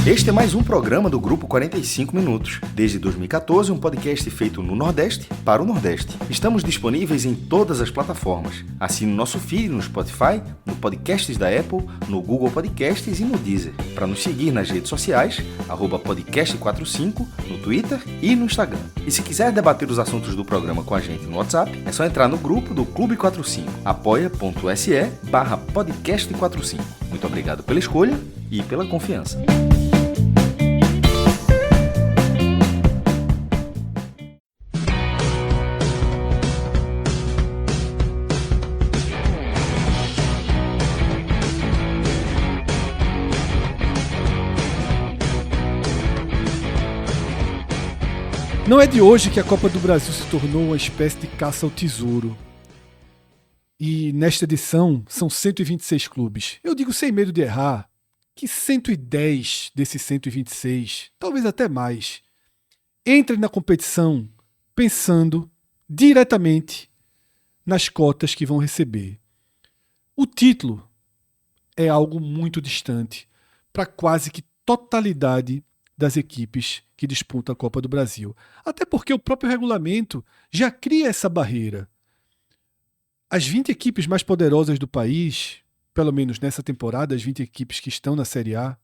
Este é mais um programa do Grupo 45 Minutos. Desde 2014, um podcast feito no Nordeste para o Nordeste. Estamos disponíveis em todas as plataformas. Assine o nosso feed no Spotify, no Podcasts da Apple, no Google Podcasts e no Deezer. Para nos seguir nas redes sociais, @podcast45, no Twitter e no Instagram. E se quiser debater os assuntos do programa com a gente no WhatsApp, é só entrar no grupo do Clube 45, apoia.se/podcast45. Muito obrigado pela escolha e pela confiança. Não é de hoje que a Copa do Brasil se tornou uma espécie de caça ao tesouro. E nesta edição são 126 clubes. Eu digo sem medo de errar que 110 desses 126, talvez até mais, entrem na competição pensando diretamente nas cotas que vão receber. O título é algo muito distante para quase que totalidade das equipes que disputam a Copa do Brasil. Até porque o próprio regulamento já cria essa barreira. As 20 equipes mais poderosas do país, pelo menos nessa temporada, as 20 equipes que estão na Série A,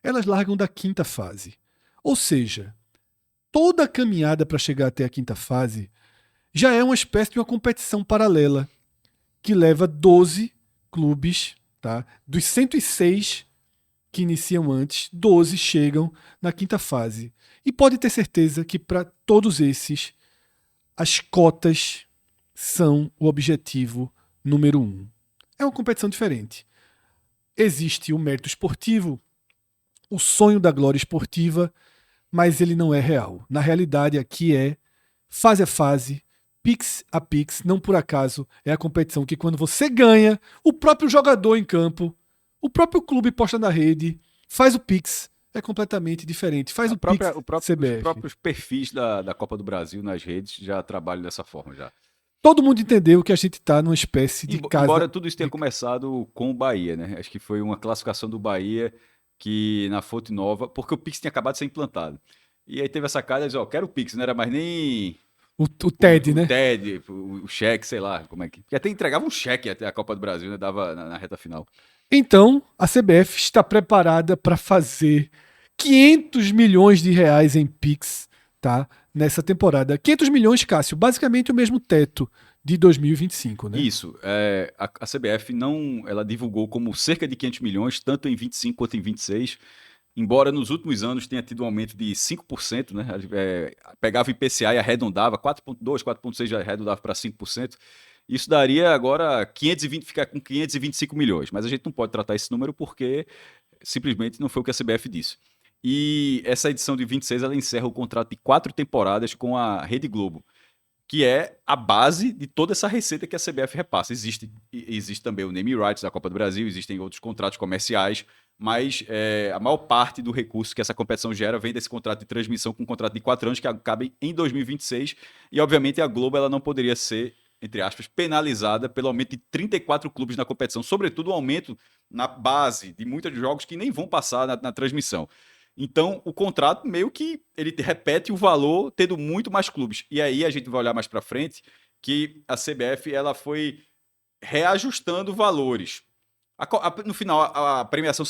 elas largam da quinta fase. Ou seja, toda a caminhada para chegar até a quinta fase já é uma espécie de uma competição paralela que leva 12 clubes, tá? Dos 106 que iniciam antes, 12 chegam na quinta fase. E pode ter certeza que para todos esses, as cotas são o objetivo número 1. É uma competição diferente. Existe o mérito esportivo, o sonho da glória esportiva, mas ele não é real. Na realidade, aqui é fase a fase, pix a pix. Não por acaso é a competição que quando você ganha, o próprio jogador em campo, o próprio clube posta na rede, faz o pix, é completamente diferente. Faz o pix, CBF. Os próprios perfis da Copa do Brasil nas redes já trabalham dessa forma já. Todo mundo entendeu que a gente está numa espécie de casa... Embora tudo isso tenha começado com o Bahia, né? Acho que foi uma classificação do Bahia que na Fonte Nova, porque o Pix tinha acabado de ser implantado. E aí teve essa cara, diz, quero o Pix, não era mais nem... O TED, né? O TED, o cheque, sei lá, como é que... Porque até entregava um cheque até a Copa do Brasil, né? Dava na reta final. Então, a CBF está preparada para fazer 500 milhões de reais em Pix, tá? Nessa temporada. 500 milhões, Cássio, basicamente o mesmo teto de 2025, né? Isso. A CBF ela divulgou como cerca de 500 milhões, tanto em 25 quanto em 26, embora nos últimos anos tenha tido um aumento de 5%, né? Pegava o IPCA e arredondava, 4,2%, 4,6% já arredondava para 5%. Isso daria agora ficar com 525 milhões, mas a gente não pode tratar esse número porque simplesmente não foi o que a CBF disse. E essa edição de 26 ela encerra o contrato de 4 temporadas com a Rede Globo, que é a base de toda essa receita que a CBF repassa. Existe também o name rights da Copa do Brasil, existem outros contratos comerciais, mas a maior parte do recurso que essa competição gera vem desse contrato de transmissão com um contrato de 4 anos que acaba em 2026, e obviamente a Globo ela não poderia ser, entre aspas, penalizada pelo aumento de 34 clubes na competição, sobretudo o aumento na base de muitos jogos que nem vão passar na transmissão. Então, o contrato meio que ele repete o valor tendo muito mais clubes. E aí a gente vai olhar mais para frente que a CBF ela foi reajustando valores. No final, a premiação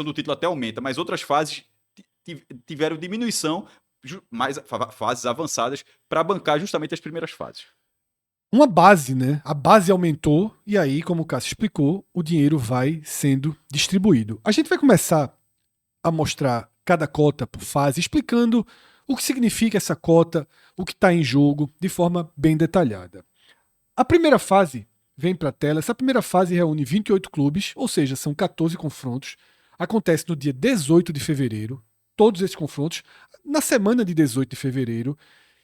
do título até aumenta, mas outras fases tiveram diminuição, mais fases avançadas, para bancar justamente as primeiras fases. Uma base, né? A base aumentou e aí, como o Cássio explicou, o dinheiro vai sendo distribuído. A gente vai começar a mostrar cada cota por fase, explicando o que significa essa cota, o que está em jogo, de forma bem detalhada. A primeira fase vem para a tela. Essa primeira fase reúne 28 clubes, ou seja, são 14 confrontos. Acontece no dia 18 de fevereiro, todos esses confrontos, na semana de 18 de fevereiro.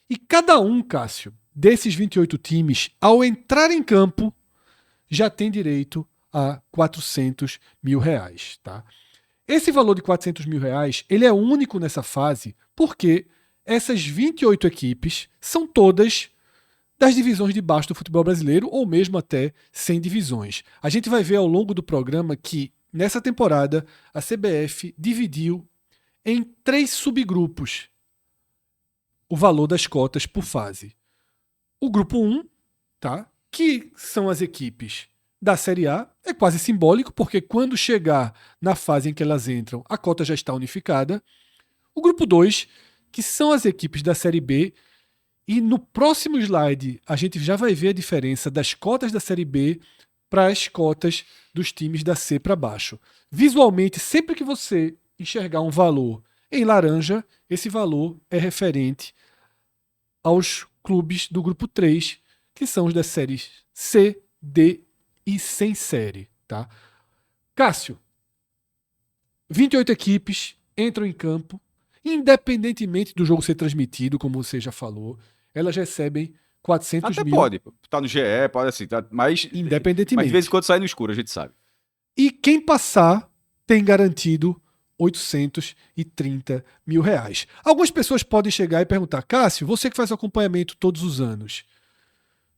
E cada um, Cássio, desses 28 times, ao entrar em campo, já tem direito a 400 mil reais, tá? Esse valor de 400 mil reais, ele é único nessa fase porque essas 28 equipes são todas das divisões de baixo do futebol brasileiro ou mesmo até sem divisões. A gente vai ver ao longo do programa que nessa temporada, a CBF dividiu em 3 subgrupos o valor das cotas por fase. O grupo 1, tá? Que são as equipes da Série A, é quase simbólico, porque quando chegar na fase em que elas entram, a cota já está unificada. O grupo 2, que são as equipes da Série B, e no próximo slide a gente já vai ver a diferença das cotas da Série B para as cotas dos times da C para baixo. Visualmente, sempre que você enxergar um valor em laranja, esse valor é referente aos clubes do grupo 3, que são os das séries C, D e sem série. Tá? Cássio, 28 equipes entram em campo. Independentemente do jogo ser transmitido, como você já falou, elas recebem 400 Até mil. pode. Tá no GE, pode assim. Tá, mas Independentemente. de vez em quando sai no escuro, a gente sabe. E quem passar tem garantido 830 mil reais. Algumas pessoas podem chegar e perguntar: Cássio, você que faz acompanhamento todos os anos,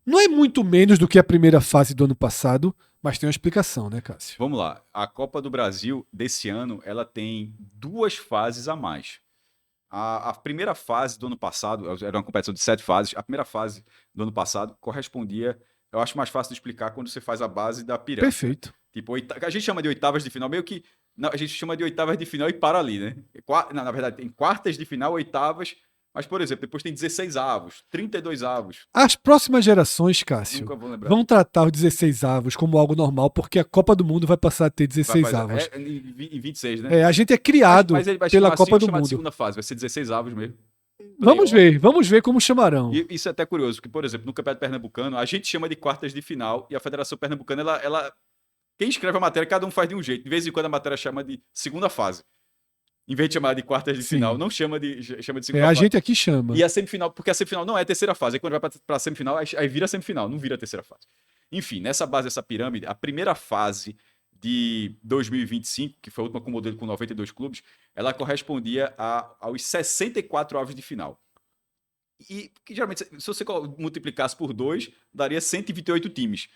não é muito menos do que a primeira fase do ano passado, mas tem uma explicação, né, Cássio? Vamos lá. A Copa do Brasil desse ano, ela tem 2 fases a mais. A primeira fase do ano passado, era uma competição de 7 fases, a primeira fase do ano passado correspondia, eu acho mais fácil de explicar quando você faz a base da pirâmide. Perfeito. Tipo, a gente chama de oitavas de final, meio que, não, a gente chama de oitavas de final e para ali, né? Na verdade, tem quartas de final, oitavas, mas, por exemplo, depois tem 16 avos, 32 avos. As próximas gerações, Cássio, Nunca vou lembrar. vão tratar os 16 avos como algo normal, porque a Copa do Mundo vai passar a ter 16 avos. Em 26, né? A gente é criado Mas ele vai pela chamar Copa assim, do chamar de Mundo. segunda fase, vai ser 16 avos mesmo. Vamos ver como chamarão. E isso é até curioso, porque, por exemplo, no Campeonato Pernambucano, a gente chama de quartas de final e a Federação Pernambucana, quem escreve a matéria, cada um faz de um jeito. De vez em quando a matéria chama de segunda fase. Em vez de chamar de quartas de final, não chama de segunda A fase. gente aqui chama. E a semifinal, porque a semifinal não é a terceira fase. Aí quando vai pra semifinal, aí vira a semifinal, não vira a terceira fase. Enfim, nessa base dessa pirâmide, a primeira fase de 2025, que foi a última com modelo com 92 clubes, ela correspondia aos 64 avos de final. E que, geralmente, se você multiplicasse por 2, daria 128 times.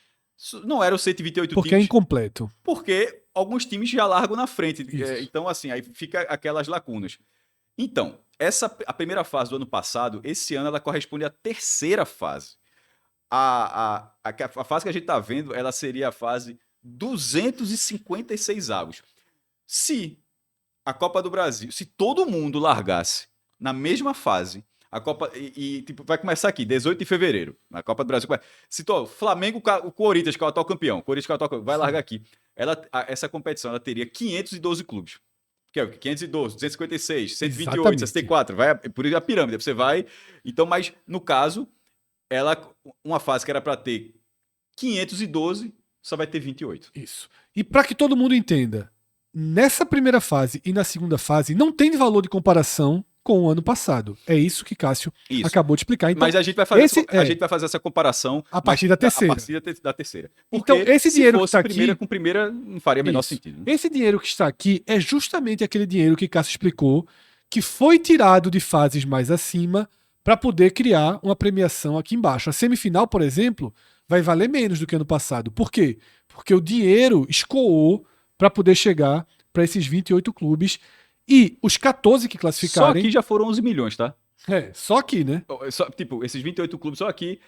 Não eram 128 porque times. É incompleto. Porque alguns times já largam na frente. Então, assim, aí fica aquelas lacunas. Então, a primeira fase do ano passado, esse ano, ela corresponde à terceira fase. A fase que a gente está vendo, ela seria a fase 256 avos. Se a Copa do Brasil, se todo mundo largasse na mesma fase, a Copa tipo, vai começar aqui, 18 de fevereiro, na Copa do Brasil. Se o Flamengo, o Corinthians, que é o atual campeão, vai largar aqui. Essa competição ela teria 512 clubes. Que é 512, 256, 128, Exatamente. 64. Por isso a pirâmide. Você vai. Então, mas no caso, uma fase que era para ter 512, só vai ter 28. Isso. E para que todo mundo entenda, nessa primeira fase e na segunda fase não tem valor de comparação com o ano passado. É isso que Cássio acabou de explicar. Então, mas a gente vai fazer essa comparação a partir da terceira. A partir da terceira. Porque então, esse dinheiro que está aqui, com primeira, não faria o menor sentido. Né? Esse dinheiro que está aqui é justamente aquele dinheiro que Cássio explicou, que foi tirado de fases mais acima para poder criar uma premiação aqui embaixo. A semifinal, por exemplo, vai valer menos do que ano passado. Por quê? Porque o dinheiro escoou para poder chegar para esses 28 clubes. E os 14 que classificarem... Só aqui já foram 11 milhões, tá? Só aqui, né? Tipo, esses 28 clubes, só aqui,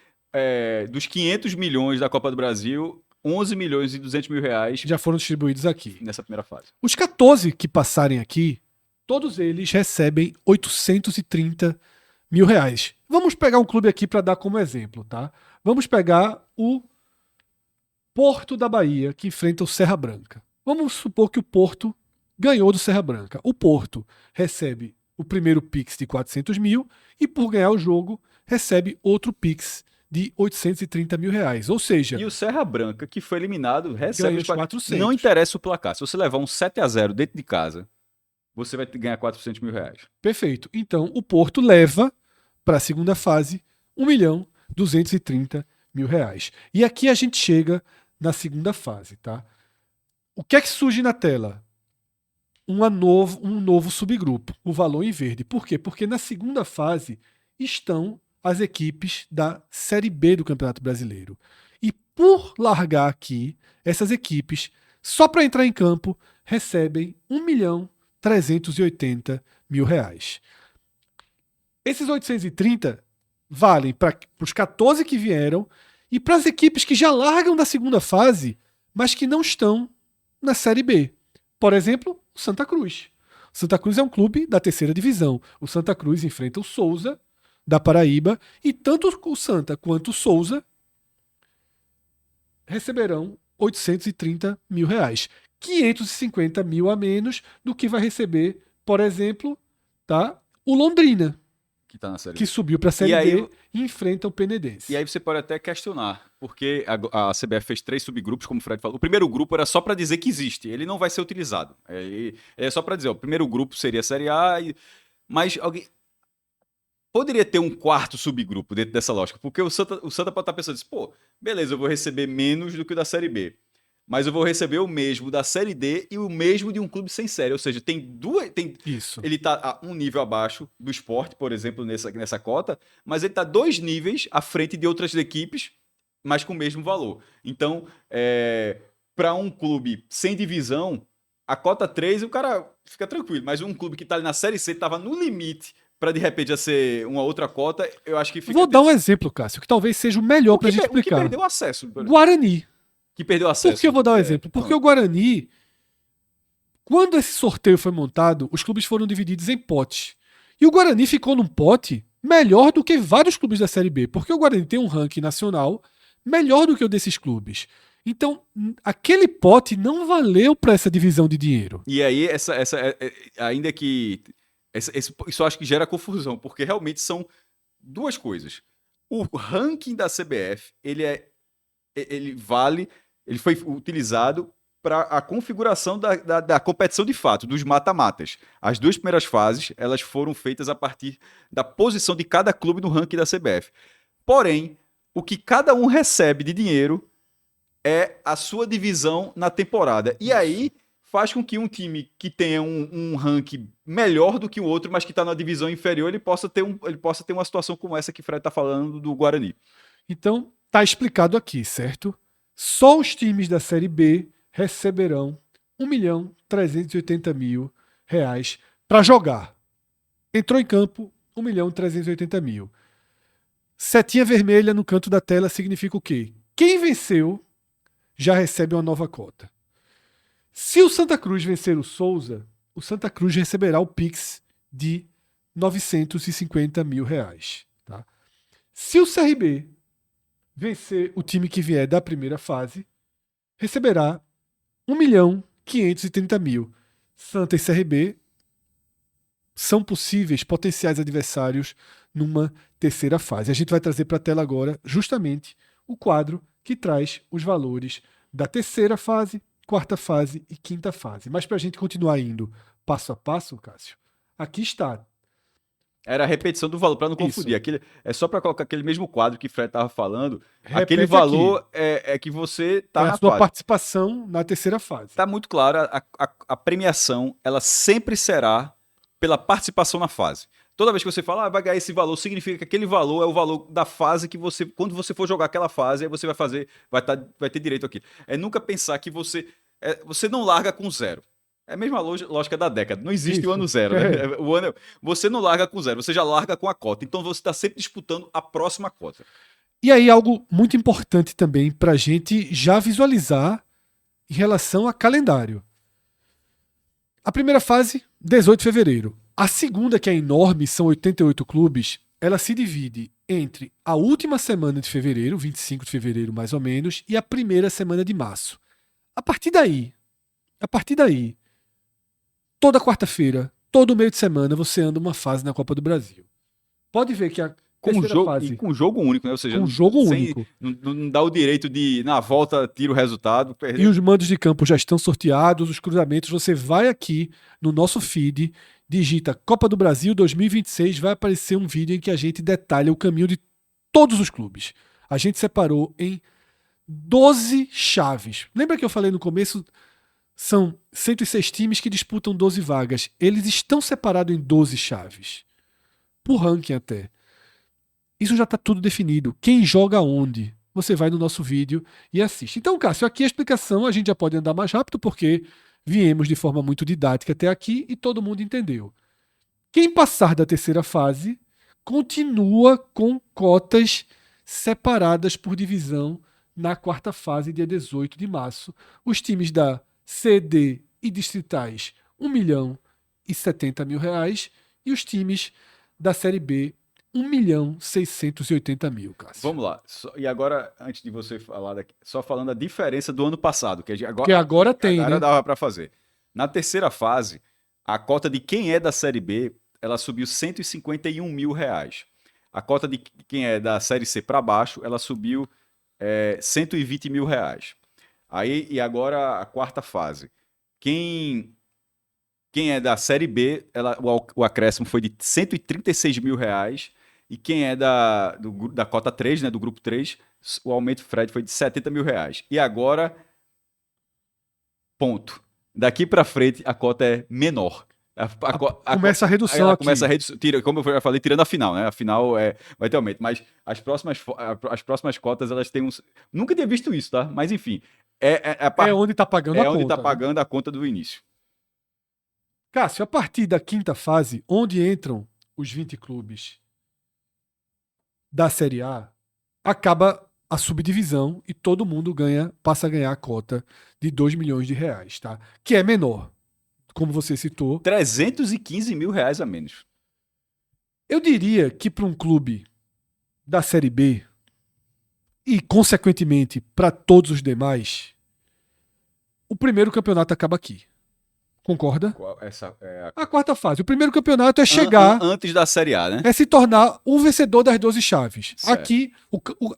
dos 500 milhões da Copa do Brasil, 11 milhões e 200 mil reais... já foram distribuídos aqui. Nessa primeira fase. Os 14 que passarem aqui, todos eles recebem 830 mil reais. Vamos pegar um clube aqui para dar como exemplo, tá? Vamos pegar o Porto da Bahia, que enfrenta o Serra Branca. Vamos supor que o Porto ganhou do Serra Branca. O Porto recebe o primeiro Pix de 400 mil e, por ganhar o jogo, recebe outro Pix de 830 mil reais. Ou seja... E o Serra Branca, que foi eliminado, recebe os 400. Não interessa o placar. Se você levar um 7-0 dentro de casa, você vai ganhar 400 mil reais. Perfeito. Então, o Porto leva para a segunda fase 1.230 mil reais. E aqui a gente chega na segunda fase, tá? O que é que surge na tela? Um novo subgrupo, o valor em verde. Por quê? Porque na segunda fase estão as equipes da Série B do Campeonato Brasileiro. E por largar aqui, essas equipes só para entrar em campo, recebem R$1.380.000. Esses 830 valem para os 14 que vieram e para as equipes que já largam da segunda fase, mas que não estão na Série B. Por exemplo, o Santa Cruz. O Santa Cruz é um clube da terceira divisão. O Santa Cruz enfrenta o Souza, da Paraíba, e tanto o Santa quanto o Souza receberão R$830.000. 550 mil a menos do que vai receber, por exemplo, tá? O Londrina, Que tá na Série que B. subiu para a Série E aí- B e enfrenta o Penedense. E aí você pode até questionar, porque a CBF fez 3 subgrupos, como o Fred falou. O primeiro grupo era só para dizer que existe, ele não vai ser utilizado. É só para dizer, ó, o primeiro grupo seria a Série A, mas alguém poderia ter um quarto subgrupo dentro dessa lógica, porque o Santa pode estar pensando assim, pô, beleza, eu vou receber menos do que o da Série B, mas eu vou receber o mesmo da Série D e o mesmo de um clube sem série, ou seja, Isso. ele tá um nível abaixo do Sport, por exemplo, nessa cota, mas ele tá 2 níveis à frente de outras equipes, mas com o mesmo valor. Então, para um clube sem divisão, a cota 3, o cara fica tranquilo, mas um clube que tá ali na Série C tava no limite para de repente já ser uma outra cota, eu acho que fica... Vou dar um exemplo, Cássio, que talvez seja o melhor para a gente O que explicar. perdeu acesso. Guarani. Que perdeu acesso. Por que eu vou dar um exemplo? Porque o Guarani, quando esse sorteio foi montado, os clubes foram divididos em potes. E o Guarani ficou num pote melhor do que vários clubes da Série B, porque o Guarani tem um ranking nacional melhor do que o desses clubes. Então, aquele pote não valeu para essa divisão de dinheiro. E aí, ainda que... Isso eu acho que gera confusão, porque realmente são duas coisas. O ranking da CBF, ele foi utilizado para a configuração da competição de fato, dos mata-matas. As 2 primeiras fases, elas foram feitas a partir da posição de cada clube no ranking da CBF. Porém, o que cada um recebe de dinheiro é a sua divisão na temporada. E aí faz com que um time que tenha um ranking melhor do que o outro, mas que está na divisão inferior, ele possa ter uma situação como essa que o Fred está falando do Guarani. Então, tá explicado aqui, certo? Só os times da Série B receberão R$1.380.000 para jogar. Entrou em campo, R$1.380.000. Setinha vermelha no canto da tela significa o quê? Quem venceu já recebe uma nova cota. Se o Santa Cruz vencer o Souza, o Santa Cruz receberá o Pix de R$950.000. Tá? Se o CRB vencer o time que vier da primeira fase, receberá R$1.530.000. Santa e CRB são possíveis potenciais adversários numa terceira fase. A gente vai trazer para a tela agora justamente o quadro que traz os valores da terceira fase, quarta fase e quinta fase. Mas para a gente continuar indo passo a passo, Cássio, aqui está. Era a repetição do valor, para não confundir. Isso. É só para colocar aquele mesmo quadro que o Fred estava falando. Repete aquele valor é que você está na a sua fase. participação na terceira fase. Está muito claro, a premiação ela sempre será pela participação na fase. Toda vez que você fala, vai ganhar esse valor, significa que aquele valor é o valor da fase que você, quando você for jogar aquela fase, aí você vai ter direito àquilo. É nunca pensar que você não larga com zero. É a mesma lógica da década. Não existe o ano zero, né? Você não larga com zero, você já larga com a cota. Então você está sempre disputando a próxima cota. E aí algo muito importante também para a gente já visualizar em relação a calendário. A primeira fase, 18 de fevereiro. A segunda, que é enorme, são 88 clubes, ela se divide entre a última semana de fevereiro, 25 de fevereiro mais ou menos, e a primeira semana de março. A partir daí, toda quarta-feira, todo meio de semana, você anda uma fase na Copa do Brasil. Pode ver que a terceira fase... com jogo único, né? Ou seja, com jogo único. Não dá o direito de, na volta, tira o resultado. E os mandos de campo já estão sorteados, os cruzamentos. Você vai aqui no nosso feed, digita Copa do Brasil 2026, vai aparecer um vídeo em que a gente detalha o caminho de todos os clubes. A gente separou em 12 chaves. Lembra que eu falei no começo? São 106 times que disputam 12 vagas. Eles estão separados em 12 chaves. Por ranking até. Isso já está tudo definido. Quem joga onde? você vai no nosso vídeo e assiste. Então, Cássio, aqui a explicação a gente já pode andar mais rápido porque viemos de forma muito didática até aqui e todo mundo entendeu. Quem passar da terceira fase continua com cotas separadas por divisão na quarta fase, dia 18 de março. Os times da CD e distritais, R$1.070.000 e os times da Série B, 1.680.000, Cássio. Vamos lá. E agora, antes de você falar daqui, só falando a diferença do ano passado, que Porque agora tem, agora né? dava para fazer. Na terceira fase, a cota de quem é da Série B, ela subiu R$151.000. A cota de quem é da Série C para baixo, ela subiu R$120.000. Aí, e agora a quarta fase. Quem é da Série B, o acréscimo foi de R$136.000. E quem é da cota 3, né, do grupo 3, o aumento Fred foi de R$70.000. E agora, ponto. Daqui para frente, a cota é menor. Começa a redução aqui. Começa a redução, como eu já falei, tirando a final, né? A final vai ter aumento. Mas as próximas cotas, elas têm uns... Nunca tinha visto isso, tá? Mas enfim. É onde está pagando a conta. É onde está pagando a conta do início. Cássio, a partir da quinta fase, onde entram os 20 clubes da Série A, acaba a subdivisão e todo mundo passa a ganhar a cota de R$2 milhões, tá? Que é menor, como você citou. R$315.000 a menos. Eu diria que para um clube da Série B e, consequentemente, para todos os demais, o primeiro campeonato acaba aqui. Concorda? A quarta fase. O primeiro campeonato é chegar... Antes da Série A, né? É se tornar o vencedor das 12 chaves. Certo. Aqui,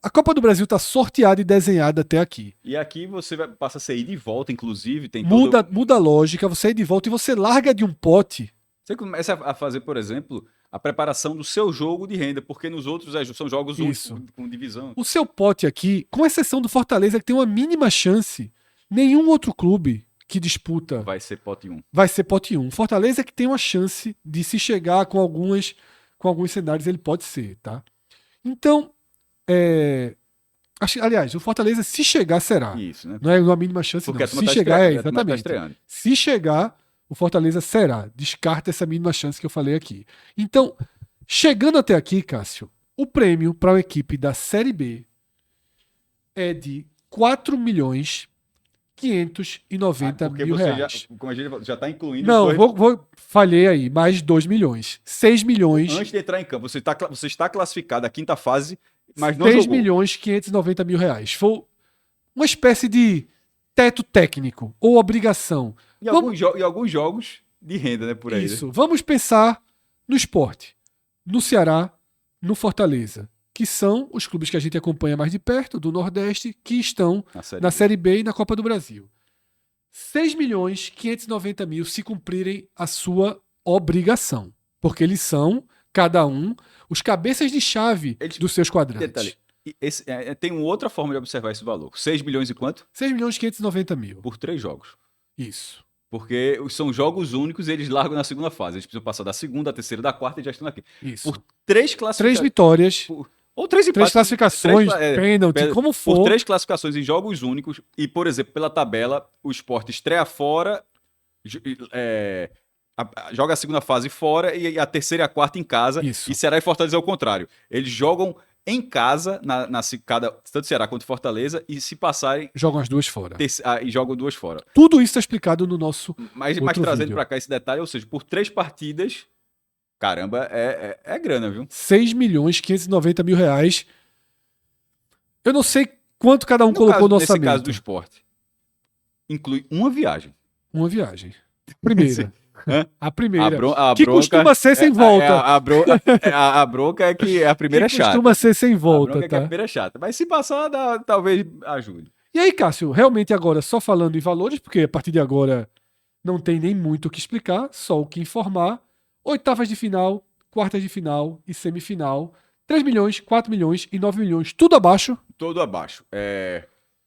a Copa do Brasil está sorteada e desenhada até aqui. E aqui você passa a ser ida e volta, inclusive. Tem muda a lógica, você ir de volta e você larga de um pote. Você começa a fazer, por exemplo, a preparação do seu jogo de renda, porque nos outros são jogos únicos, com divisão. O seu pote aqui, com exceção do Fortaleza, que tem uma mínima chance, nenhum outro clube que disputa vai ser pote 1. Vai ser pote 1. Fortaleza que tem uma chance de se chegar com alguns cenários, ele pode ser, tá? Então, aliás, o Fortaleza, se chegar, será. Isso, né? Não é uma mínima chance, porque não. Se chegar, exatamente. Se chegar, o Fortaleza será. Descarta essa mínima chance que eu falei aqui. Então, chegando até aqui, Cássio, o prêmio para a equipe da Série B é de R$4.590.000. Como a gente já está incluindo... Não, falhei aí, mais 2 milhões. 6 milhões... Antes de entrar em campo, você está classificado à quinta fase, mas não jogou. R$6.590.000. Foi uma espécie de teto técnico ou obrigação. E alguns jogos de renda, né, por aí. Isso. Vamos pensar no Sport, no Ceará, no Fortaleza, que são os clubes que a gente acompanha mais de perto, do Nordeste, que estão na Série B e na Copa do Brasil. 6.590.000 se cumprirem a sua obrigação. Porque eles são, cada um, os cabeças de chave dos seus quadrantes. Detalhe, tem uma outra forma de observar esse valor. 6 milhões e quanto? 6.590.000. Por 3 jogos. Isso. Porque são jogos únicos e eles largam na segunda fase. Eles precisam passar da segunda, da terceira, da quarta e já estão aqui. Isso. Por 3 classificações. 3 vitórias. Ou 3 empates. 3 classificações, pênalti, como for. Por 3 classificações em jogos únicos. E, por exemplo, pela tabela, o Sport estreia fora, joga a segunda fase fora e a terceira e a quarta em casa. Isso. E Ceará e Fortaleza é o contrário. Eles jogam em casa, tanto Ceará quanto Fortaleza, e se passarem... Jogam as duas fora. E jogam 2 fora. Tudo isso está explicado no nosso Mas trazendo para cá esse detalhe, ou seja, por 3 partidas... Caramba, é grana, viu? 6.590.000. Eu não sei quanto cada um colocou no orçamento. Nesse caso do Sport, inclui uma viagem. Uma viagem. Primeira. A primeira. Que costuma ser sem volta. A bronca é que a primeira é chata. Costuma ser sem volta, a bronca é que a primeira é chata. Mas se passar, talvez ajude. E aí, Cássio, realmente agora, só falando em valores, porque a partir de agora não tem nem muito o que explicar, só o que informar. Oitavas de final, quartas de final e semifinal. 3 milhões, 4 milhões e 9 milhões. Tudo abaixo. Tudo abaixo.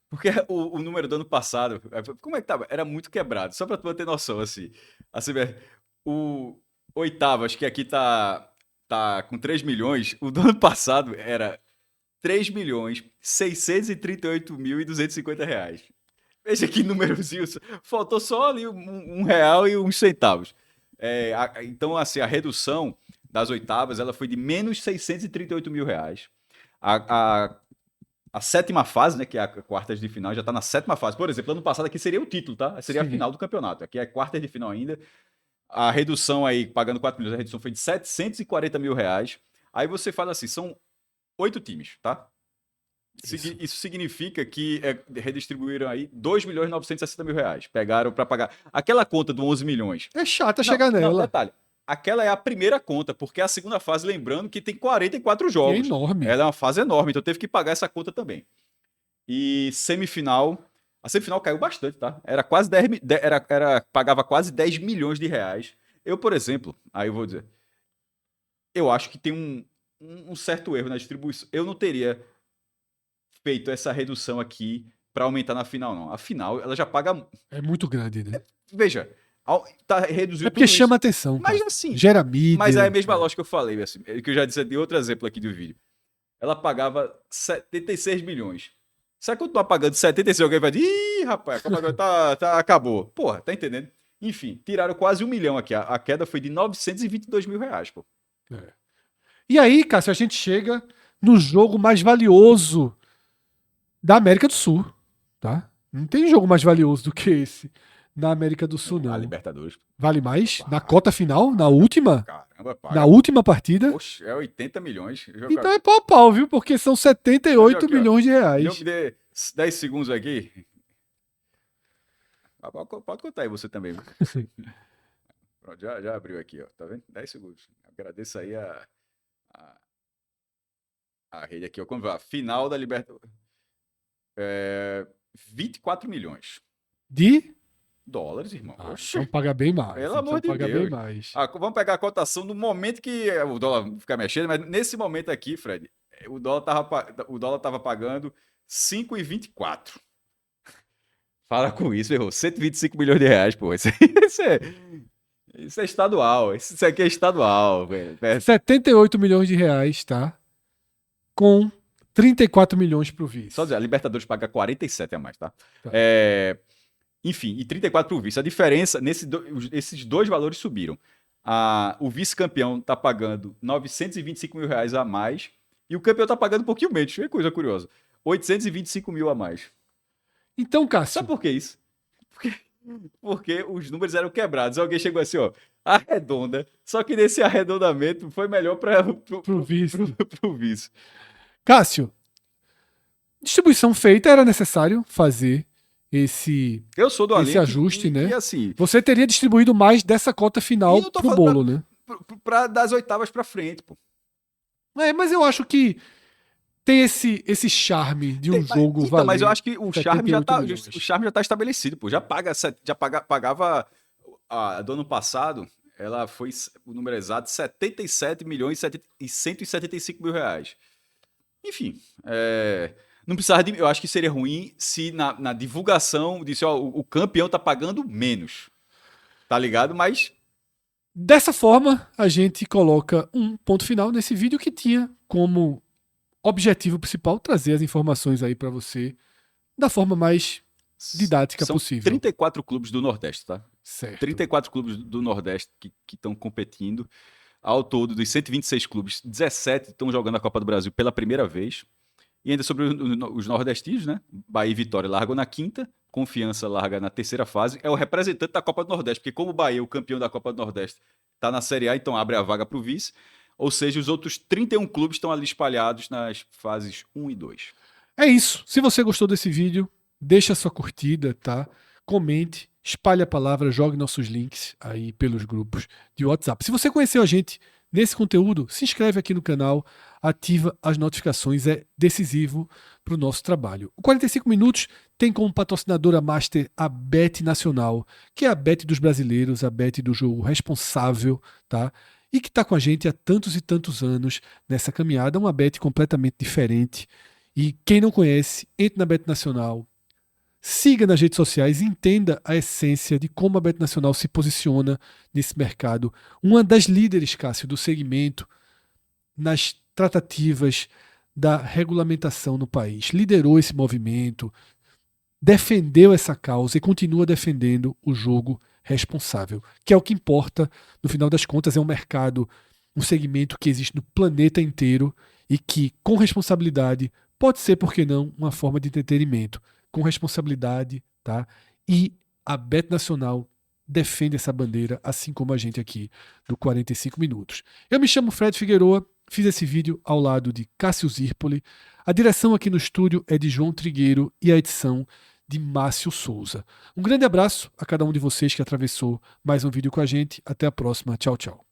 Porque o número do ano passado, como é que tava? Era muito quebrado. Só pra tu ter noção, assim. O oitavas, que aqui tá com 3 milhões, o do ano passado era R$3.638.250. Veja que númerozinho. Faltou só ali R$1 e uns centavos. Então, assim, a redução das oitavas ela foi de menos R$638 mil. A sétima fase, né, que é a quartas de final, já está na sétima fase. Por exemplo, ano passado aqui seria o título, tá? Seria a final do campeonato. Aqui é quartas de final ainda. A redução aí, pagando 4 milhões, a redução foi de R$740 mil. Aí você fala assim, são 8 times, tá? Isso significa que redistribuíram aí R$2.960.000. Pegaram para pagar aquela conta do 11 milhões. É chata chegar nela. Não, detalhe. Aquela é a primeira conta, porque a segunda fase, lembrando que tem 44 jogos. É enorme. Ela é uma fase enorme, então teve que pagar essa conta também. E semifinal, a semifinal caiu bastante, tá? Era quase pagava quase R$10 milhões. Eu, por exemplo, aí eu vou dizer, eu acho que tem um certo erro na distribuição. Eu não teria feito essa redução aqui para aumentar na final, não. A final, ela já paga... É muito grande, né? Veja, tá reduzido porque tudo chama isso. atenção, mas cara. assim, gera mídia. Mas é a mesma lógica que eu falei, assim, que eu já disse de outro exemplo aqui do vídeo. Ela pagava 76 milhões. Se ela continuar pagando 76, alguém vai dizer, ih, rapaz, acabou. Porra, tá entendendo? Enfim, tiraram quase R$1 milhão aqui. A queda foi de R$922 mil, pô. E aí, Cássio, a gente chega no jogo mais valioso da América do Sul, tá? Não tem jogo mais valioso do que esse na América do Sul, não. A Libertadores. Vale mais? Na cota final? Na última? Caramba, paga. Na última partida? Poxa, é 80 milhões. Então é pau a pau, viu? Porque são 78 milhões de reais. Me dê 10 segundos aqui. Pode contar aí você também. Pronto, já abriu aqui, ó. Tá vendo? 10 segundos. Agradeço aí a rede aqui, ó. Como vai? Final da Libertadores. 24 milhões. De dólares, irmão. Então paga bem mais. Pelo amor de Deus. Bem mais. Vamos pegar a cotação no momento que o dólar ficar mexendo, mas nesse momento aqui, Fred, o dólar tava pagando 5,24. Fala com isso, errou. 125 milhões de reais, pô. Isso é estadual. Isso aqui é estadual, velho. 78 milhões de reais, tá? Com 34 milhões pro vice. Só dizer, a Libertadores paga 47 a mais, tá? Enfim, e 34 pro vice. A diferença, esses dois valores subiram. O vice-campeão tá pagando 925 mil reais a mais e o campeão tá pagando um pouquinho menos. É coisa curiosa. 825 mil a mais. Então, Cássio... Sabe por que isso? Porque os números eram quebrados. Alguém chegou assim, ó, arredonda. Só que nesse arredondamento foi melhor pro vice. Cássio, distribuição feita, era necessário fazer esse ajuste, né? E assim, você teria distribuído mais dessa cota final pro bolo, né? Das oitavas pra frente, pô. Mas eu acho que tem esse charme de um jogo valer. Mas eu acho que o charme já tá estabelecido, pô. Pagava do ano passado, ela foi o número exato 77 milhões e 175 mil reais. Enfim, não precisava eu acho que seria ruim se na divulgação disse, ó, o campeão tá pagando menos. Tá ligado? Mas dessa forma, a gente coloca um ponto final nesse vídeo que tinha como objetivo principal trazer as informações aí para você da forma mais didática possível. São 34 clubes do Nordeste, tá? Certo. 34 clubes do Nordeste que estão competindo. Ao todo, dos 126 clubes, 17 estão jogando a Copa do Brasil pela primeira vez. E ainda sobre os nordestinos, né? Bahia e Vitória largam na quinta, Confiança larga na terceira fase. É o representante da Copa do Nordeste, porque como o Bahia, o campeão da Copa do Nordeste, está na Série A, então abre a vaga para o vice. Ou seja, os outros 31 clubes estão ali espalhados nas fases 1 e 2. É isso. Se você gostou desse vídeo, deixa a sua curtida, tá? Comente, espalhe a palavra, jogue nossos links aí pelos grupos de WhatsApp. Se você conheceu a gente nesse conteúdo, se inscreve aqui no canal, ativa as notificações, é decisivo para o nosso trabalho. O 45 Minutos tem como patrocinadora master a Bet Nacional, que é a Bet dos brasileiros, a Bet do jogo responsável, tá? E que está com a gente há tantos e tantos anos nessa caminhada, uma Bet completamente diferente. E quem não conhece, entre na Bet Nacional, siga nas redes sociais e entenda a essência de como a Bet Nacional se posiciona nesse mercado. Uma das líderes, Cássio, do segmento, nas tratativas, da regulamentação no país, liderou esse movimento, defendeu essa causa e continua defendendo o jogo responsável, que é o que importa, no final das contas, é um mercado, um segmento que existe no planeta inteiro e que, com responsabilidade, pode ser, por que não, uma forma de entretenimento, com responsabilidade, tá? E a Bet Nacional defende essa bandeira, assim como a gente aqui do 45 Minutos. Eu me chamo Fred Figueroa, fiz esse vídeo ao lado de Cássio Zirpoli. A direção aqui no estúdio é de João Trigueiro e a edição de Márcio Souza. Um grande abraço a cada um de vocês que atravessou mais um vídeo com a gente. Até a próxima. Tchau, tchau.